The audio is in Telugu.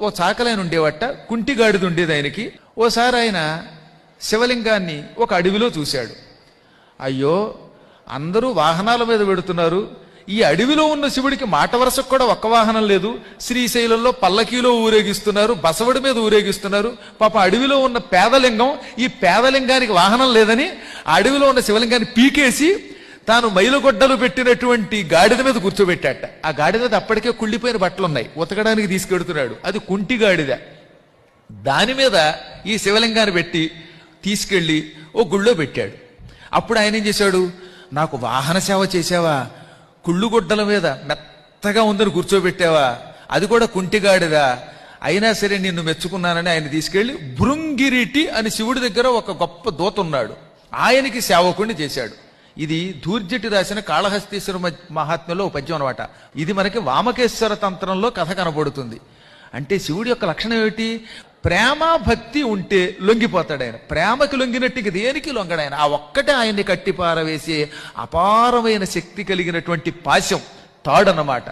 ఓ చాకలైన ఉండేవట, కుంటిగాడిది ఉండేది ఆయనకి. ఓసారి ఆయన శివలింగాన్ని ఒక అడవిలో చూశాడు. అయ్యో, అందరూ వాహనాల మీద వెడుతున్నారు, ఈ అడవిలో ఉన్న శివుడికి మాట వరసకు కూడా ఒక్క వాహనం లేదు. శ్రీశైలంలో పల్లకీలో ఊరేగిస్తున్నారు, బసవడి మీద ఊరేగిస్తున్నారు. పాప అడవిలో ఉన్న పేదలింగం, ఈ పేదలింగానికి వాహనం లేదని ఆ అడవిలో ఉన్న శివలింగాన్ని పీకేసి తాను మైలుగొడ్డలు పెట్టినటువంటి గాడిద మీద కూర్చోబెట్టాట. ఆ గాడిద మీద అప్పటికే కుళ్ళిపోయిన బట్టలు ఉన్నాయి, ఉతకడానికి తీసుకెడుతున్నాడు. అది కుంటి గాడిద. దాని మీద ఈ శివలింగాన్ని పెట్టి తీసుకెళ్లి ఓ గుళ్ళో పెట్టాడు. అప్పుడు ఆయన ఏం చేశాడు, నాకు వాహన సేవ చేసావా, కుళ్ళుగొడ్డల మీద మెత్తగా ఉందని కూర్చోబెట్టావా, అది కూడా కుంటిగాడిదా, అయినా సరే నిన్ను మెచ్చుకున్నానని ఆయన తీసుకెళ్లి భృంగిరిటి అని శివుడి దగ్గర ఒక గొప్ప దూత ఉన్నాడు, ఆయనకి సేవకుణ్ణి చేశాడు. ఇది ధూర్జటి రాసిన కాళహస్తీశ్వర మహాత్మ్యంలో పద్యం అనమాట. ఇది మనకి వామకేశ్వర తంత్రంలో కథ కనబడుతుంది. అంటే శివుడి యొక్క లక్షణం ఏమిటి, ప్రేమ భక్తి ఉంటే లొంగిపోతాడు ఆయన. ప్రేమకి లొంగినట్టుగా దేనికి లొంగడాయన. ఆ ఒక్కటే ఆయన్ని కట్టిపారవేసే అపారమైన శక్తి కలిగినటువంటి పాశం, తాడనమాట.